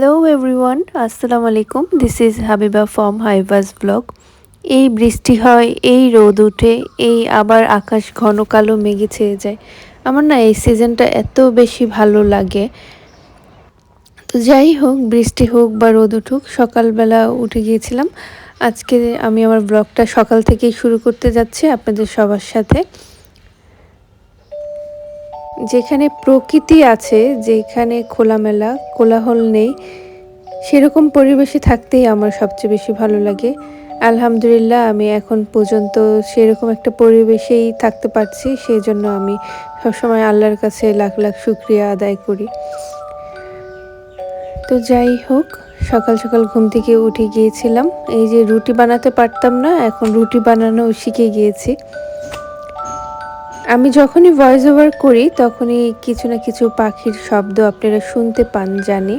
Hello everyone, আসসালামু আলাইকুম। This is Habiba from হাইবাস ব্লগ। এই বৃষ্টি হয়, এই রোদ উঠে, এই আবার আকাশ ঘন কালো মেঘে ছেয়ে যায়। আমার না এই সিজনটা এত বেশি ভালো লাগে। তো যাই হোক, বৃষ্টি হোক বা রোদ উঠুক, সকালবেলা উঠে গিয়েছিলাম। আজকে আমি আমার ব্লগটা সকাল থেকেই শুরু করতে যাচ্ছি আপনাদের সবার সাথে। যেখানে প্রকৃতি আছে, যেখানে খোলামেলা কোলাহল নেই, সেরকম পরিবেশে থাকতেই আমার সবচেয়ে বেশি ভালো লাগে। আলহামদুলিল্লাহ, আমি এখন পর্যন্ত সেরকম একটা পরিবেশেই থাকতে পারছি। সেই জন্য আমি সবসময় আল্লাহর কাছে লাখ লাখ শুকরিয়া আদায় করি। তো যাই হোক, সকাল সকাল ঘুম থেকে উঠে গিয়েছিলাম। এই যে রুটি বানাতে পারতাম না, এখন রুটি বানানো শিখে গিয়েছি। আমি যখনই ভয়েস ওভার করি তখনই কিছু না কিছু পাখির শব্দ আপনারা শুনতে পান জানি।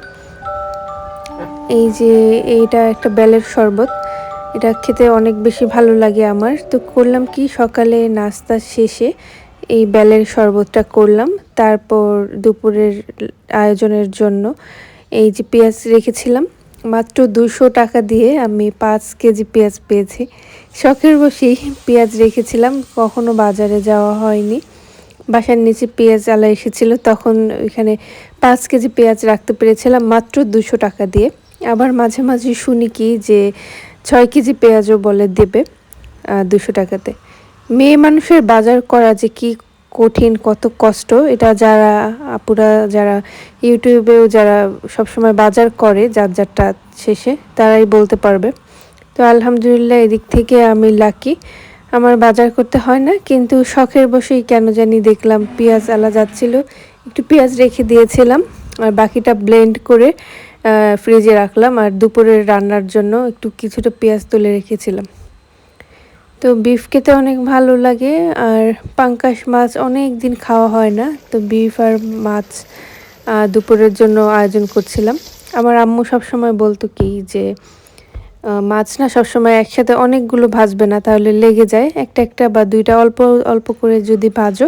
এই যে এইটা একটা বেলের শরবত, এটা খেতে অনেক বেশি ভালো লাগে আমার। তো করলাম কি, সকালে নাস্তা শেষে এই বেলের শরবতটা করলাম। তারপর দুপুরের আয়োজনের জন্য এই যে পেঁয়াজ রেখেছিলাম, মাত্র 200 টাকা দিয়ে আমি 5 কেজি পেঁয়াজ পেয়েছি। শখের বশেই পেঁয়াজ রেখেছিলাম, কখনো বাজারে যাওয়া হয়নি। বাসার নিচে পেঁয়াজ আলা এসেছিলো, তখন ওইখানে 5 কেজি পেঁয়াজ রাখতে পেরেছিলাম মাত্র 200 টাকা দিয়ে। আবার মাঝে মাঝে শুনি কি যে 6 কেজি পেঁয়াজও বলে দেবে 200 টাকাতে। মেয়ে মানুষের বাজার করা যে কি কঠিন, কত কষ্ট, এটা যারা আপুরা যারা ইউটিউবেও যারা সবসময় বাজার করে যার যারটা শেষে, তারাই বলতে পারবে। তো আলহামদুলিল্লাহ, এদিক থেকে আমি লাকি, আমার বাজার করতে হয় না। কিন্তু শখের বশেই কেন জানি দেখলাম পেঁয়াজ আলা যাচ্ছিল, একটু পেঁয়াজ রেখে দিয়েছিলাম আর বাকিটা ব্লেন্ড করে ফ্রিজে রাখলাম। আর দুপুরের রান্নার জন্য একটু কিছুটা পেঁয়াজ তুলে রেখেছিলাম। তো বিফ খেতে অনেক ভালো লাগে, আর পাঙ্কাশ মাছ অনেক দিন খাওয়া হয় না, তো বিফ আর মাছ দুপুরের জন্য আয়োজন করছিলাম। আমার আম্মু সবসময় বলতো কি যে মাছ না সবসময় একসাথে অনেকগুলো ভাজবে না, তাহলে লেগে যায়। একটা একটা বা দুইটা অল্প অল্প করে যদি ভাজো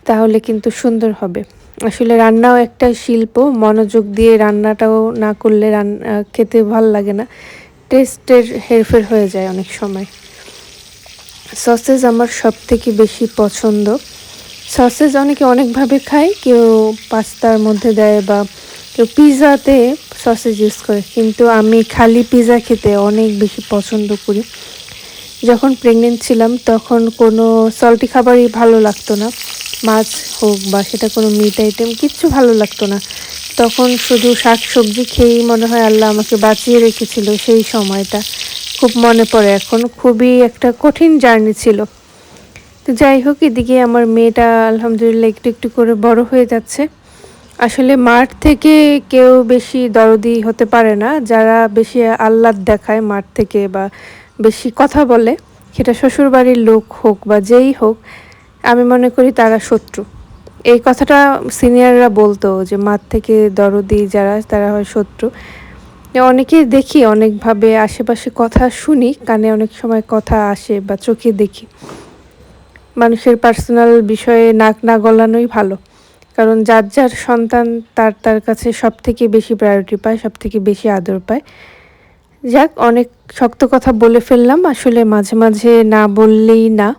তাহলে কিন্তু সুন্দর হবে। আসলে রান্নাও একটা শিল্প, মনোযোগ দিয়ে রান্নাটাও না করলে খেতে ভালো লাগে না, টেস্টের হেরফের হয়ে যায় অনেক সময়। সসেজ আমার সব থেকে বেশি পছন্দ। সসেজ অনেকে অনেকভাবে খায়, কেউ পাস্তার মধ্যে দেয় বা কেউ পিৎজাতে সসেজ ইউজ করে, কিন্তু আমি খালি পিৎজা খেতে অনেক বেশি পছন্দ করি। যখন প্রেগনেন্ট ছিলাম তখন কোনো সল্টি খাবারই ভালো লাগতো না, মাছ হোক বা সেটা কোনো মিট আইটেম, কিচ্ছু ভালো লাগতো না। তখন শুধু শাক সবজি খেয়েই মনে হয় আল্লাহ আমাকে বাঁচিয়ে রেখেছিল সেই সময়টা। খুব মনে পড়ে এখন, খুবই একটা কঠিন জার্নি ছিল। তো যাই হোক, এদিকে আমার মেয়েটা আলহামদুলিল্লাহ একটু একটু করে বড় হয়ে যাচ্ছে। আসলে মাঠ থেকে কেউ বেশি দরদি হতে পারে না, যারা বেশি আহ্লাদ দেখায় মাঠ থেকে বা বেশি কথা বলে, সেটা শ্বশুরবাড়ির লোক হোক বা যেই হোক, আমি মনে করি তারা শত্রু। এই কথাটা সিনিয়ররা বলতো যে মাঠ থেকে দরদি যারা, তারা হয় শত্রু। অনেকেই দেখি অনেকভাবে, আশেপাশে কথা শুনি, কানে অনেক সময় কথা আসে বা চোখে দেখি। মানুষের পার্সোনাল বিষয়ে নাক না গলানোই ভালো, কারণ যার যার সন্তান তার তার কাছে সব থেকে বেশি প্রায়োরিটি পায়, সব থেকে বেশি আদর পায়। যাক, অনেক শক্ত কথা বলে ফেললাম, আসলে মাঝে মাঝে না বললেই না।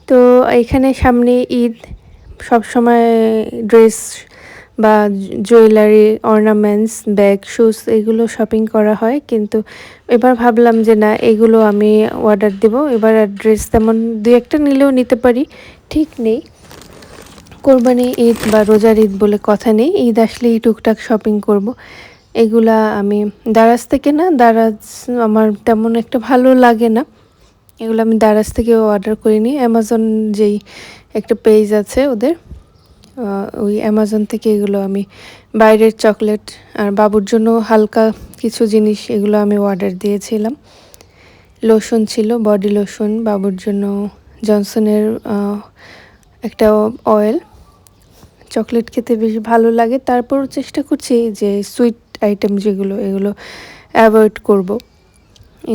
তো এখানে সামনে ঈদ, সবসময় ড্রেস বা জুয়েলারি, অর্নামেন্টস, ব্যাগ, শুজ এগুলো শপিং করা হয়, কিন্তু এবার ভাবলাম যে না, এগুলো আমি অর্ডার দেব। এবার আর ড্রেস তেমন দুই একটা নিলেও নিতে পারি, ঠিক নেই। কোরবানি ঈদ বা রোজার ঈদ বলে কথা নেই, ঈদ আসলেই টুকটাক শপিং করব। এগুলা আমি দারাজ থেকে না, দারাজ আমার তেমন একটা ভালো লাগে না, এগুলো আমি দারাজ থেকেও অর্ডার করিনি। অ্যামাজন যেই একটা পেজ আছে ওদের, ওই অ্যামাজন থেকে এগুলো আমি, বাইরের চকলেট আর বাবুর জন্য হালকা কিছু জিনিস, এগুলো আমি অর্ডার দিয়েছিলাম। লোশন ছিল, বডি লোশন, বাবুর জন্য জনসনের একটা অয়েল। চকলেট খেতে বেশ ভালো লাগে, তারপরও চেষ্টা করছি যে সুইট আইটেম যেগুলো, এগুলো অ্যাভয়েড করব,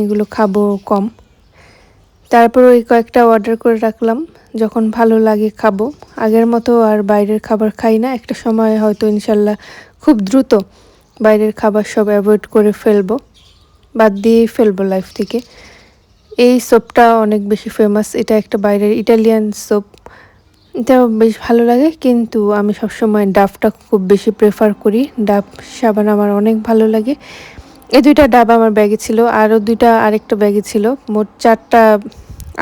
এগুলো খাবো কম। তারপর ওই কয়েকটা অর্ডার করে রাখলাম, যখন ভালো লাগে খাবো। আগের মতো আর বাইরের খাবার খাই না, একটা সময় হয়তো ইনশাল্লাহ খুব দ্রুত বাইরের খাবার সব অ্যাভয়েড করে ফেলবো, বাদ দিয়েই ফেলবো লাইফ থেকে। এই সোপটা অনেক বেশি ফেমাস, এটা একটা বাইরের ইটালিয়ান সোপ, এটাও বেশ ভালো লাগে, কিন্তু আমি সবসময় ডাভটা খুব বেশি প্রেফার করি। ডাভ সাবান আমার অনেক ভালো লাগে। এই দুইটা ডাব আমার ব্যাগে ছিল, আরও দুইটা আরেকটা ব্যাগে ছিল, মোট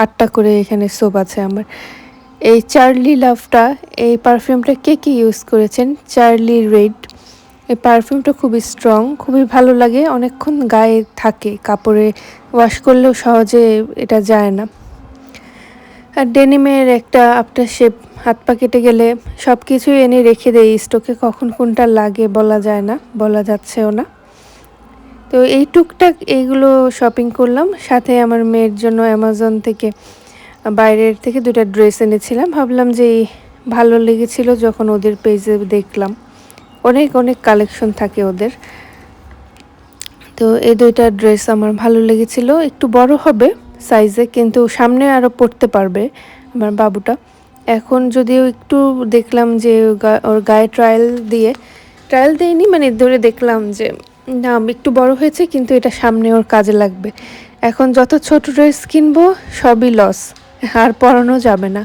8টা করে এখানে সোপ আছে আমার। এই চার্লি লাভটা, এই পারফিউমটা কে কি ইউজ করেছেন? Charlie red. এই পারফিউমটা খুবই স্ট্রং, খুবই ভালো লাগে, অনেকক্ষণ গায়ে থাকে, কাপড়ে ওয়াশ করলেও সহজে এটা যায় না। আর ডেনিমের একটা আফটার শেপ, হাত পা কেটে গেলে সব কিছুই এনে রেখে দেই স্টকে, কখন কোনটা লাগে বলা যায় না, বলা যাচ্ছেও না। তো এই টুকটাক এইগুলো শপিং করলাম, সাথে আমার মেয়ের জন্য অ্যামাজন থেকে, বাইরের থেকে 2টা ড্রেস এনেছিলাম। ভাবলাম যে ভালো লেগেছিল যখন ওদের পেজে দেখলাম, অনেক অনেক কালেকশন থাকে ওদের। তো এই 2টা ড্রেস আমার ভালো লেগেছিল, একটু বড় হবে সাইজে, কিন্তু সামনে আরও পরতে পারবে আমার বাবুটা। এখন যদিও একটু দেখলাম যে ওর গায়ে ট্রায়াল দিইনি, মানে ধরে দেখলাম যে না একটু বড় হয়েছে, কিন্তু এটা সামনে ওর কাজে লাগবে। এখন যত ছোট ড্রেস কিনবো সবই লস, আর পরানো যাবে না।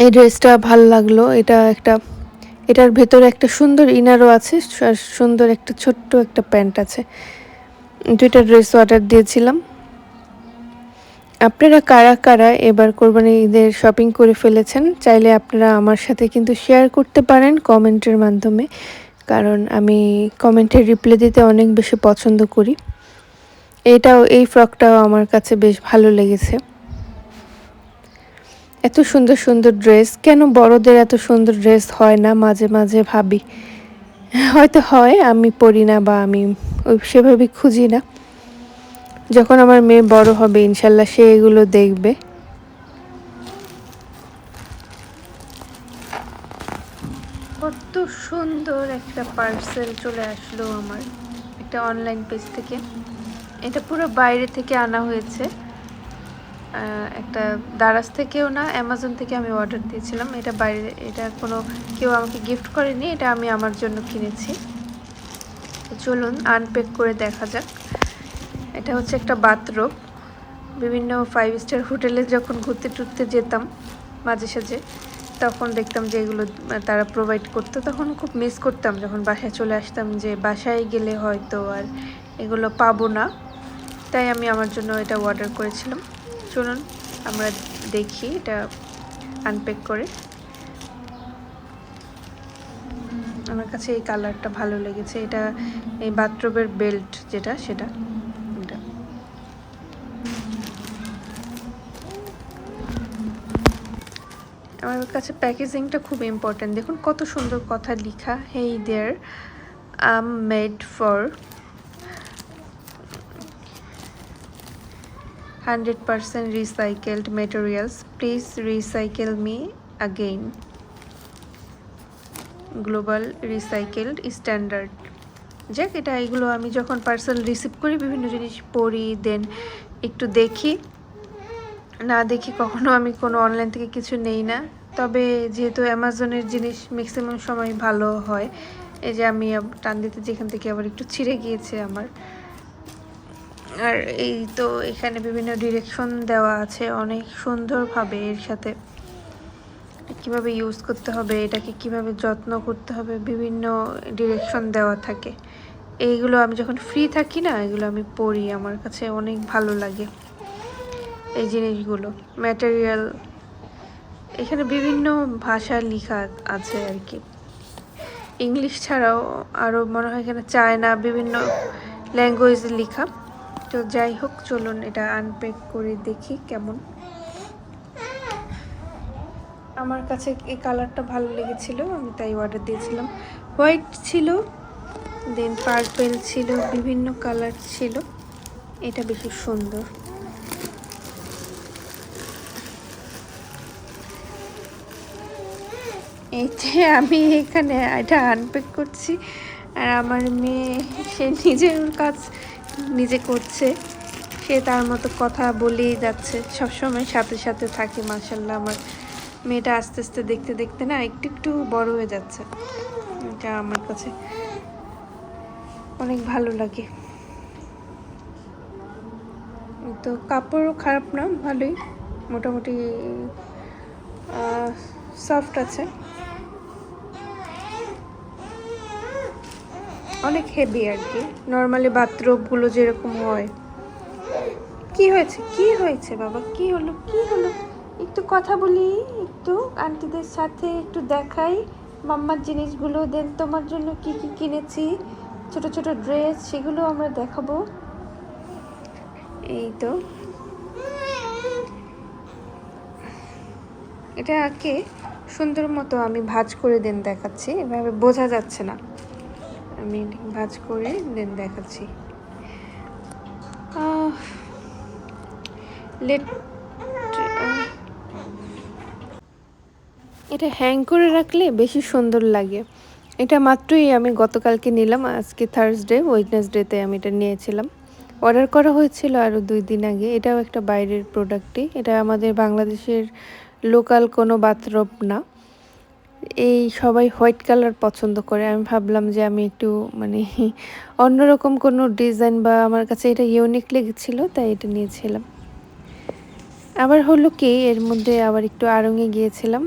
এই ড্রেসটা ভালো লাগলো, এটার ভেতরে একটা সুন্দর ইনারও আছে, সুন্দর একটা ছোট্ট একটা প্যান্ট আছে। 2টা ড্রেস অর্ডার দিয়েছিলাম। আপনারা কারা কারা এবার কোরবানি ঈদের শপিং করে ফেলেছেন, চাইলে আপনারা আমার সাথে কিন্তু শেয়ার করতে পারেন কমেন্টের মাধ্যমে, কারণ আমি কমেন্টে রিপ্লাই দিতে অনেক বেশি পছন্দ করি। এই ফ্রকটাও আমার কাছে বেশ ভালো লেগেছে। এত সুন্দর সুন্দর ড্রেস, কেন বড়দের এত সুন্দর ড্রেস হয় না মাঝে মাঝে ভাবি। হয়তো হয়, আমি পরি না বা আমি সেভাবে খুঁজি না। যখন আমার মেয়ে বড় হবে ইনশাল্লাহ সে এগুলো দেখবে। কত সুন্দর একটা পার্সেল চলে আসলো আমার একটা অনলাইন পেজ থেকে। এটা পুরো বাইরে থেকে আনা হয়েছে, একটা দারাজ থেকেও না, অ্যামাজন থেকে আমি অর্ডার দিয়েছিলাম। এটা বাইরে, এটা কেউ আমাকে গিফট করেনি, এটা আমি আমার জন্য কিনেছি। চলুন আনপ্যাক করে দেখা যাক। এটা হচ্ছে একটা বাথরোব। বিভিন্ন 5 স্টার হোটেলে যখন ঘুরতে টুরতে যেতাম মাঝে সাঝে, তখন দেখতাম যে এগুলো তারা প্রোভাইড করতো, তখন খুব মিস করতাম যখন বাসায় চলে আসতাম, যে বাসায় গেলে হয়তো আর এগুলো পাবো না। তাই আমি আমার জন্য এটা অর্ডার করেছিলাম। চলুন আমরা দেখি এটা আনপ্যাক করে। আমার কাছে এই কালারটা ভালো লেগেছে, এটা এই বাথরুমের বেল্ট যেটা, সেটা আমার কাছে প্যাকেজিংটা খুব ইম্পর্ট্যান্ট। দেখুন কত সুন্দর কথা লেখা, hey there, I am made for 100% recycled materials, please recycle me again, global recycled standard. যাক, এগুলো আমি যখন পার্সেল রিসিভ করি বিভিন্ন জিনিস পড়ি, দেন একটু দেখি, না দেখি কখনো আমি কোনো অনলাইন থেকে কিছু নেই না। তবে যেহেতু অ্যামাজনের জিনিস ম্যাক্সিমাম সময় ভালো হয়, এই যে আমি টান দিতে যেখান থেকে আবার একটু ছিঁড়ে গিয়েছে আমার। আর এই তো এখানে বিভিন্ন ডিরেকশন দেওয়া আছে অনেক সুন্দরভাবে, এর সাথে কিভাবে ইউজ করতে হবে, এটাকে কিভাবে যত্ন করতে হবে, বিভিন্ন ডিরেকশন দেওয়া থাকে। এইগুলো আমি যখন ফ্রি থাকি না, এগুলো আমি পড়ি, আমার কাছে অনেক ভালো লাগে এই জিনিসগুলো। ম্যাটেরিয়াল, এখানে বিভিন্ন ভাষা লেখা আছে আর কি, ইংলিশ ছাড়াও আরও মনে হয় এখানে চায়না বিভিন্ন ল্যাঙ্গুয়েজে লেখা। তো যাই হোক, চলুন এটা আনপ্যাক করে দেখি কেমন। আমার কাছে এই কালারটা ভালো লেগেছিল, আমি তাই অর্ডার দিয়েছিলাম। হোয়াইট ছিল, দেন পার্পল ছিল, বিভিন্ন কালার ছিল, এটা বেশি সুন্দর। এই যে আমি এখানে এটা আনপ্যাক করছি, আর আমার মেয়ে সে নিজের কাজ নিজে করছে, সে তার মতো কথা বলেই যাচ্ছে, সবসময় সাথে সাথে থাকে। মাশাআল্লাহ, আমার মেয়েটা আস্তে আস্তে দেখতে দেখতে না একটু একটু বড় হয়ে যাচ্ছে, এটা আমার কাছে অনেক ভালো লাগে। তো কাপড়ও খারাপ না, ভালোই, মোটামুটি সফট আছে, অনেক হেভি আর কি, নর্মালি বাথরোবগুলো যেরকম হয়। কি হয়েছে, কি হয়েছে বাবা, কি হলো, কি হলো? একটু কথা বলি, একটু আন্টিদের সাথে একটু দেখাই মাম্মার জিনিসগুলো। দেন তোমার জন্য কি কি কিনেছি, ছোট ছোট ড্রেস, সেগুলো আমরা দেখাবো। এই তো এটাকে সুন্দর মতো আমি ভাঁজ করে দেন দেখাচ্ছি, এভাবে বোঝা যাচ্ছে না, আমি ভাঁজ করে দেন দেখাচ্ছি। এটা হ্যাং করে রাখলে বেশি সুন্দর লাগে। এটা মাত্রই আমি গতকালকে নিলাম, আজকে থার্সডে, ওয়েডনেসডেতে আমি এটা নিয়েছিলাম। অর্ডার করা হয়েছিল আরও 2 দিন আগে। এটাও একটা বাইরের প্রোডাক্টই, এটা আমাদের বাংলাদেশের লোকাল কোনো বাথরব না। এই সবাই হোয়াইট কালার পছন্দ করে, আমি ভাবলাম যে আমি একটু মানে অন্যরকম কোনো ডিজাইন বা আমার কাছে এটা ইউনিক লেগেছিলো, তাই এটা নিয়েছিলাম। আবার হলো কি, এর মধ্যে আবার একটু আড়ংয়ে গিয়েছিলাম।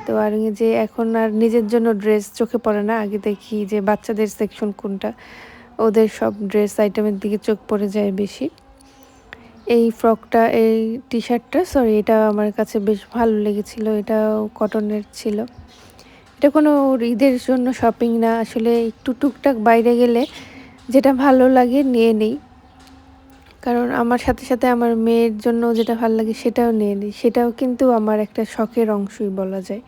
তো আড়ংয়ে যে এখন আর নিজের জন্য ড্রেস চোখে পড়ে না, আগে দেখি যে বাচ্চাদের সেকশন কোনটা, ওদের সব ড্রেস আইটেমের দিকে চোখ পড়ে যায় বেশি। এই ফ্রকটা, এই টি শার্টটা, সরি, এটা আমার কাছে বেশ ভালো লেগেছিল, এটাও কটনের ছিল। এটা কোনো ঈদের জন্য শপিং না, আসলে একটু টুকটাক বাইরে গেলে যেটা ভালো লাগে নিয়ে নিই, কারণ আমার সাথে সাথে আমার মেয়ের জন্য যেটা ভালো লাগে সেটাও নিয়ে নিই। সেটাও কিন্তু আমার একটা শখের অংশই বলা যায়।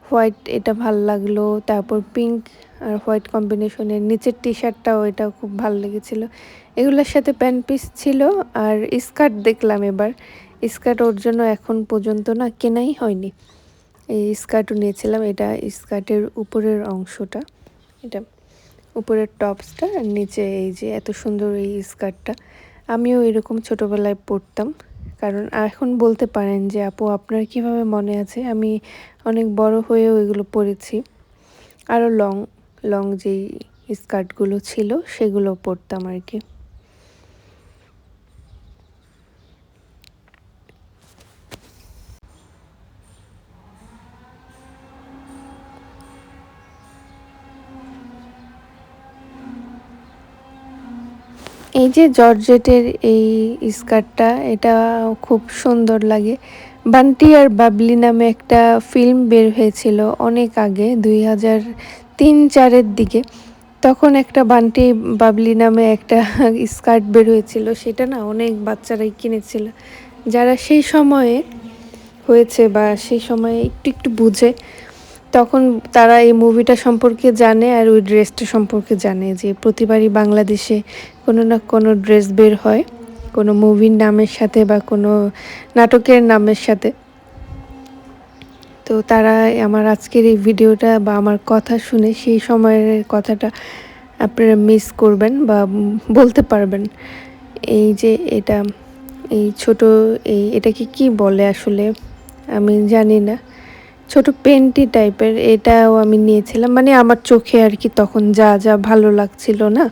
হোয়াইট এটা ভালো লাগলো, তারপর পিঙ্ক আর হোয়াইট কম্বিনেশনের নিচের টি শার্টটাও, এটাও খুব ভালো লেগেছিলো। এগুলোর সাথে প্যান্ট পিস ছিল, আর স্কার্ট দেখলাম এবার। স্কার্ট ওর জন্য এখন পর্যন্ত না কেনাই হয়নি, এই স্কার্টও নিয়েছিলাম। এটা স্কার্টের উপরের অংশটা, এটা উপরের টপসটা, আর নিচে এই যে এত সুন্দর এই স্কার্টটা। আমিও এরকম ছোটোবেলায় পরতাম, কারণ এখন বলতে পারেন যে আপু আপনার কিভাবে মনে আছে, আমি অনেক বড় হয়েও এগুলো পরেছি। আরও লং লং যেই স্কার্টগুলো ছিল সেগুলো পরতাম আর কি। এই যে জর্জেটের এই স্কার্টটা, এটা খুব সুন্দর লাগে। বান্টি আর বাবলি নামে একটা ফিল্ম বের হয়েছিল অনেক আগে, 2003-4-এর দিকে। তখন একটা বান্টি বাবলি নামে একটা স্কার্ট বের হয়েছিল, সেটা না অনেক বাচ্চারাই কিনেছিল। যারা সেই সময়ে হয়েছে বা সেই সময়ে একটু একটু বুঝে, তখন তারা এই মুভিটা সম্পর্কে জানে আর ওই ড্রেসটা সম্পর্কে জানে যে প্রতিবারই বাংলাদেশে কোনো না কোনো ড্রেস বের হয় কোনো মুভির নামের সাথে বা কোনো নাটকের নামের সাথে। তো তারা আমার আজকের এই ভিডিওটা বা আমার কথা শুনে সেই সময়ের কথাটা আপনারা মিস করবেন বা বলতে পারবেন। এই যে এটা, এই ছোট, এটাকে কি বলে আসলে আমি জানি না, ছোট পেন্টি টাইপের, এটাও আমি নিয়েছিলাম। মানে আমার চোখে আর কি তখন যা যা ভালো লাগছিল না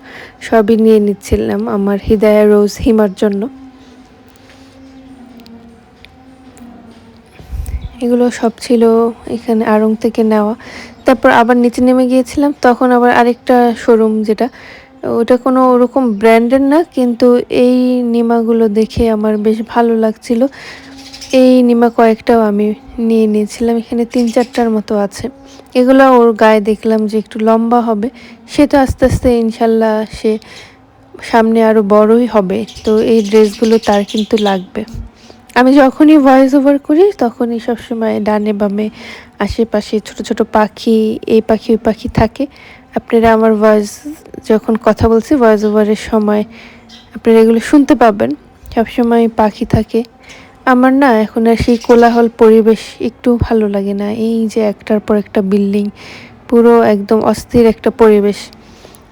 সবই নিয়ে নিচ্ছিলাম আমার হৃদয়া রোজ হিমার জন্য। এগুলো সব ছিল এখানে আড়ং থেকে নেওয়া। তারপর আবার নিচে নেমে গিয়েছিলাম, তখন আবার আরেকটা শোরুম, যেটা ওটা কোনো ওরকম ব্র্যান্ডের না, কিন্তু এই নিমাগুলো দেখে আমার বেশ ভালো লাগছিল। এই নিমা কয়েকটাও আমি নিয়ে নিয়েছিলাম, এখানে 3-4টার মতো আছে। এগুলো ওর গায়ে দেখলাম যে একটু লম্বা হবে, সে তো আস্তে আস্তে ইনশাল্লাহ সে সামনে আরও বড়ই হবে, তো এই ড্রেসগুলো তার কিন্তু লাগবে। আমি যখনই ভয়েস ওভার করি তখনই সবসময় ডানে বামে আশেপাশে ছোট ছোট পাখি, এই পাখি ওই পাখি থাকে। আপনারা আমার ভয়েস যখন কথা বলছি ভয়েস ওভারের সময় আপনারা এগুলো শুনতে পাবেন, সবসময় পাখি থাকে। আমার না এখন আর সেই কোলাহল পরিবেশ একটু ভালো লাগে না। এই যে একটার পর একটা বিল্ডিং, পুরো একদম অস্থির একটা পরিবেশ।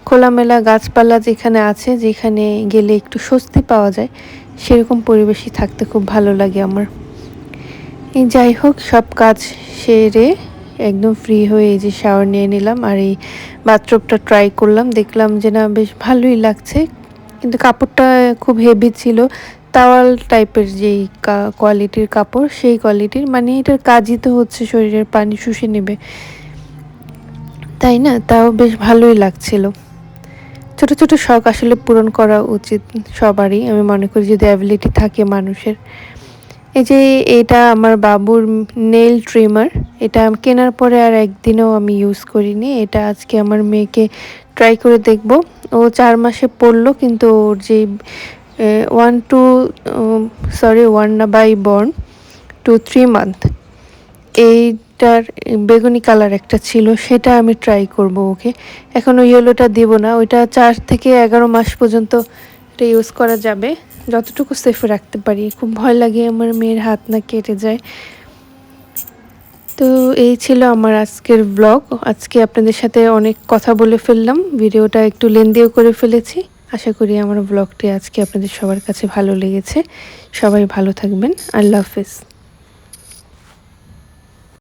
খোলামেলা গাছপালা যেখানে আছে, যেখানে গেলে একটু স্বস্তি পাওয়া যায়, সেরকম পরিবেশই থাকতে খুব ভালো লাগে আমার। এই যাই হোক, সব কাজ সেরে একদম ফ্রি হয়ে এই যে শাওয়ার নিয়ে নিলাম আর এই বাথরুমটা ট্রাই করলাম, দেখলাম যে না বেশ ভালোই লাগছে, কিন্তু কাপড়টা খুব হেভি ছিল, তাওয়াল টাইপের যেই কোয়ালিটির কাপড় সেই কোয়ালিটির, মানে এটার কাজই তো হচ্ছে শরীরের পানি শুষে নেবে, তাই না? তাও বেশ ভালোই লাগছিল। ছোট ছোট শখ আসলে পূরণ করা উচিত সবারই, আমি মনে করি যদি অ্যাবিলিটি থাকে মানুষের। এই যে এটা আমার বাবুর নেইল ট্রিমার, এটা কেনার পরে আর একদিনও আমি ইউজ করিনি, এটা আজকে আমার মেয়েকে ট্রাই করে দেখব। ও 4 মাসে পড়লো, কিন্তু ওর যে 1 না বাই বর্ন টু 3 মান্থ, এইটার বেগুনি কালার একটা ছিল, সেটা আমি ট্রাই করব ওকে। এখন ওই ইয়েলোটা দিব না, ওইটা 4 থেকে 11 মাস পর্যন্ত এটা ইউজ করা যাবে, যতটুকু সেফে রাখতে পারি। খুব ভয় লাগে আমার মেয়ের হাত না কেটে যায়। তো এই ছিল আমার আজকের ব্লগ। আজকে আপনাদের সাথে অনেক কথা বলে ফেললাম, ভিডিওটা একটু লেন্দিও করে ফেলেছি। আশা করি আমার ব্লগটি আজকে আপনাদের সবার কাছে ভালো লেগেছে। সবাই ভালো থাকবেন। আল্লাহ হাফেজ।